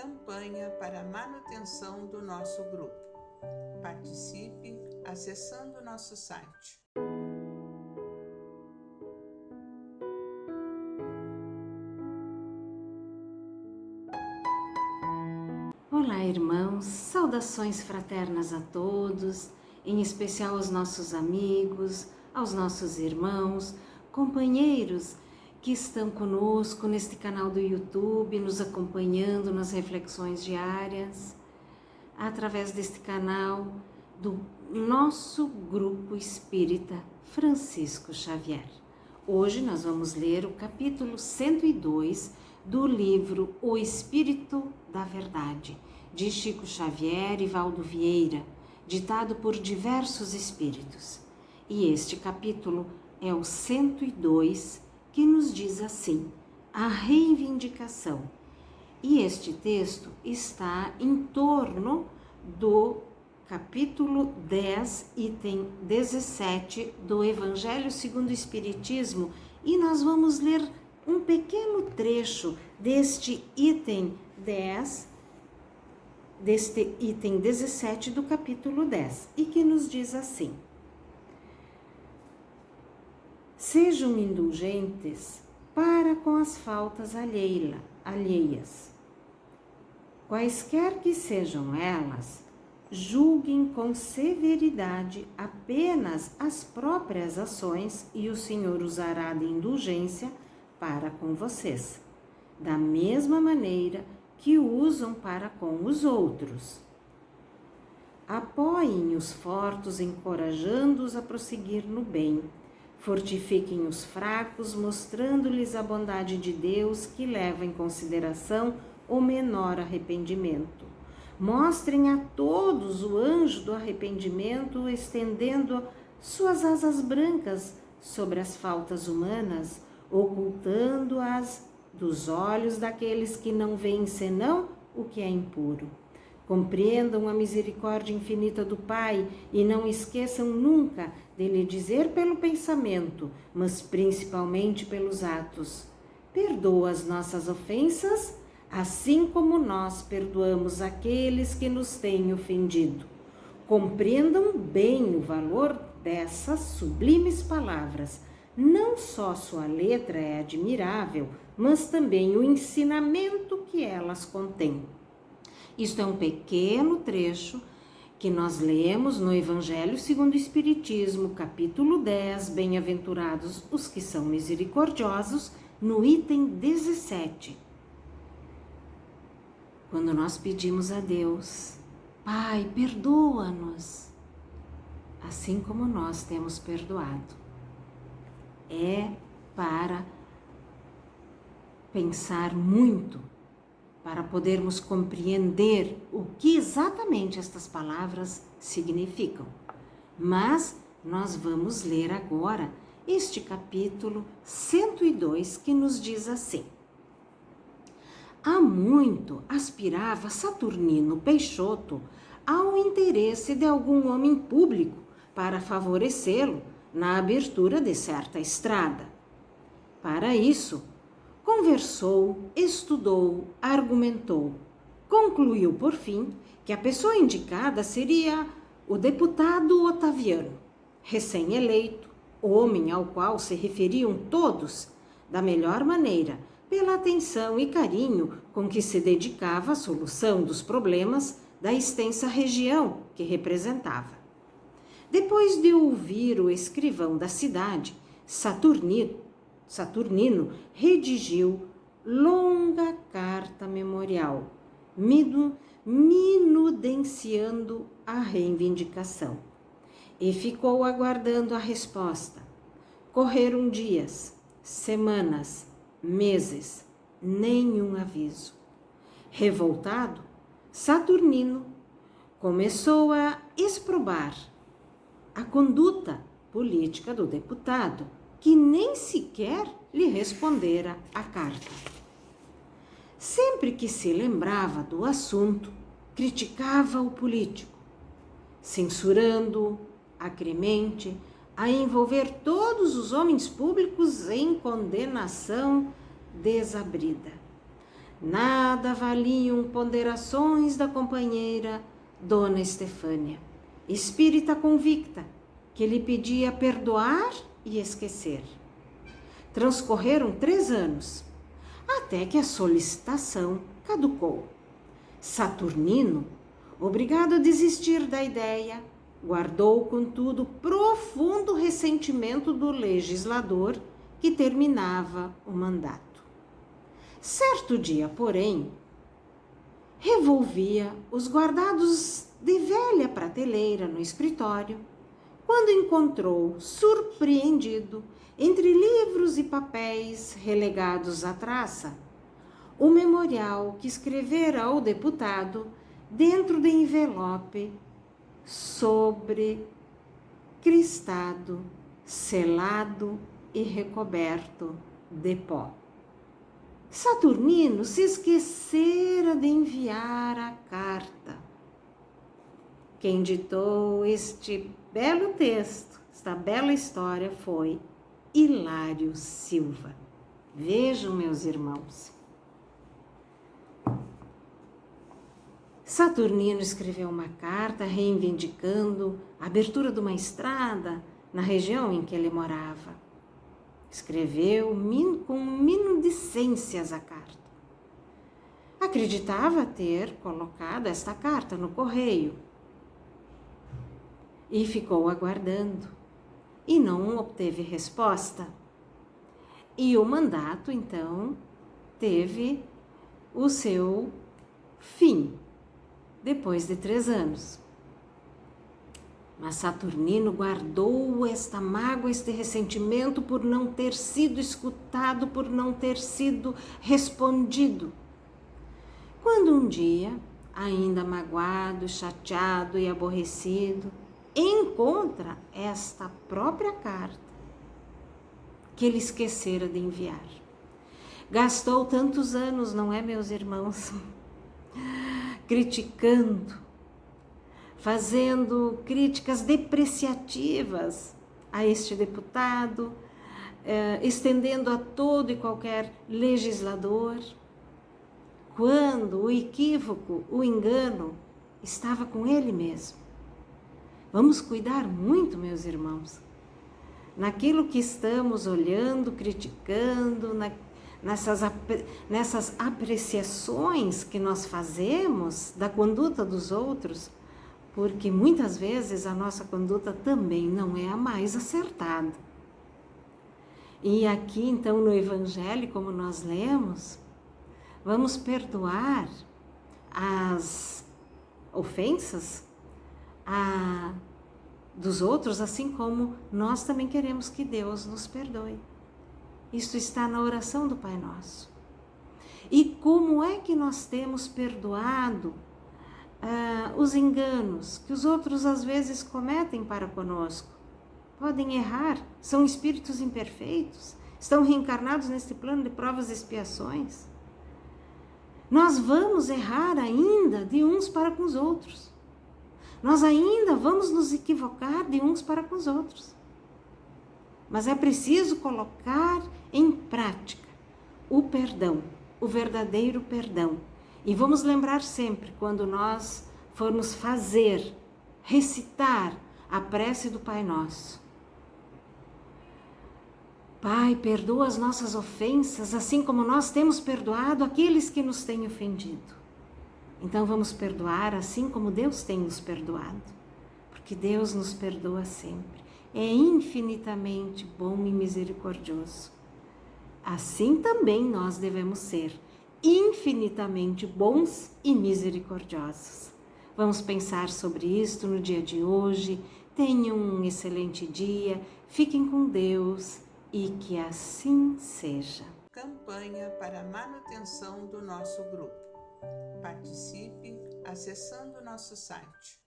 campanha para a manutenção do nosso grupo. Participe acessando nosso site. Olá, irmãos, saudações fraternas a todos, em especial aos nossos amigos, aos nossos irmãos, companheiros que estão conosco neste canal do YouTube, nos acompanhando nas reflexões diárias, através deste canal do nosso grupo espírita Francisco Xavier. Hoje nós vamos ler o capítulo 102 do livro O Espírito da Verdade, de Chico Xavier e Valdo Vieira, ditado por diversos espíritos. E este capítulo é o 102, que nos diz assim: a reivindicação. E este texto está em torno do capítulo 10, item 17 do Evangelho segundo o Espiritismo, e nós vamos ler um pequeno trecho deste item 10, deste item 17 do capítulo 10, e que nos diz assim: sejam indulgentes para com as faltas alheias. Quaisquer que sejam elas, julguem com severidade apenas as próprias ações e o Senhor usará de indulgência para com vocês, da mesma maneira que usam para com os outros. Apoiem os fortes, encorajando-os a prosseguir no bem. Fortifiquem os fracos, mostrando-lhes a bondade de Deus que leva em consideração o menor arrependimento. Mostrem a todos o anjo do arrependimento, estendendo suas asas brancas sobre as faltas humanas, ocultando-as dos olhos daqueles que não veem senão o que é impuro. Compreendam a misericórdia infinita do Pai e não esqueçam nunca de lhe dizer pelo pensamento, mas principalmente pelos atos: perdoa as nossas ofensas, assim como nós perdoamos aqueles que nos têm ofendido. Compreendam bem o valor dessas sublimes palavras. Não só sua letra é admirável, mas também o ensinamento que elas contêm. Isto é um pequeno trecho que nós lemos no Evangelho segundo o Espiritismo, capítulo 10, Bem-aventurados os que são misericordiosos, no item 17. Quando nós pedimos a Deus: Pai, perdoa-nos, assim como nós temos perdoado, é para pensar muito, para podermos compreender o que exatamente estas palavras significam. Mas nós vamos ler agora este capítulo 102, que nos diz assim: há muito aspirava Saturnino Peixoto ao interesse de algum homem público para favorecê-lo na abertura de certa estrada. Para isso, conversou, estudou, argumentou. Concluiu, por fim, que a pessoa indicada seria o deputado Otaviano, recém-eleito, homem ao qual se referiam todos, da melhor maneira, pela atenção e carinho com que se dedicava à solução dos problemas da extensa região que representava. Depois de ouvir o escrivão da cidade, Saturnino redigiu longa carta memorial, minudenciando a reivindicação, e ficou aguardando a resposta. Correram dias, semanas, meses, nenhum aviso. Revoltado, Saturnino começou a exprobar a conduta política do deputado, que nem sequer lhe respondera a carta. Sempre que se lembrava do assunto, criticava o político, censurando-o acremente, a envolver todos os homens públicos em condenação desabrida. Nada valiam ponderações da companheira Dona Estefânia, espírita convicta, que lhe pedia perdoar e esquecer. Transcorreram 3 anos, até que a solicitação caducou. Saturnino, obrigado a desistir da ideia, guardou, contudo, profundo ressentimento do legislador que terminava o mandato. Certo dia, porém, revolvia os guardados de velha prateleira no escritório, quando encontrou, surpreendido, entre livros e papéis relegados à traça, o memorial que escrevera ao deputado dentro de envelope sobre cristado, selado e recoberto de pó. Saturnino se esquecera de enviar a carta. Quem ditou este belo texto, esta bela história, foi Hilário Silva. Vejam, meus irmãos. Saturnino escreveu uma carta reivindicando a abertura de uma estrada na região em que ele morava. Escreveu com minucências a carta. Acreditava ter colocado esta carta no correio e ficou aguardando e não obteve resposta. E o mandato, então, teve o seu fim, depois de 3 anos. Mas Saturnino guardou esta mágoa, este ressentimento por não ter sido escutado, por não ter sido respondido. Quando um dia, ainda magoado, chateado e aborrecido, encontra esta própria carta que ele esquecera de enviar. Gastou tantos anos, não é, meus irmãos? Criticando, fazendo críticas depreciativas a este deputado, estendendo a todo e qualquer legislador, quando o equívoco, o engano, estava com ele mesmo. Vamos cuidar muito, meus irmãos, naquilo que estamos olhando, criticando, nessas apreciações que nós fazemos da conduta dos outros, porque muitas vezes a nossa conduta também não é a mais acertada. E aqui, então, no Evangelho, como nós lemos, vamos perdoar as ofensas dos outros, assim como nós também queremos que Deus nos perdoe. Isto está na oração do Pai Nosso. E como é que nós temos perdoado os enganos que os outros às vezes cometem para conosco? Podem errar, são espíritos imperfeitos, estão reencarnados neste plano de provas e expiações. Nós vamos errar ainda de uns para com os outros. Nós ainda vamos nos equivocar de uns para com os outros. Mas é preciso colocar em prática o perdão, o verdadeiro perdão. E vamos lembrar sempre, quando nós formos recitar a prece do Pai Nosso: Pai, perdoa as nossas ofensas, assim como nós temos perdoado aqueles que nos têm ofendido. Então vamos perdoar assim como Deus tem nos perdoado, porque Deus nos perdoa sempre. É infinitamente bom e misericordioso. Assim também nós devemos ser infinitamente bons e misericordiosos. Vamos pensar sobre isto no dia de hoje. Tenham um excelente dia, fiquem com Deus e que assim seja. Campanha para a manutenção do nosso grupo. Participe acessando nosso site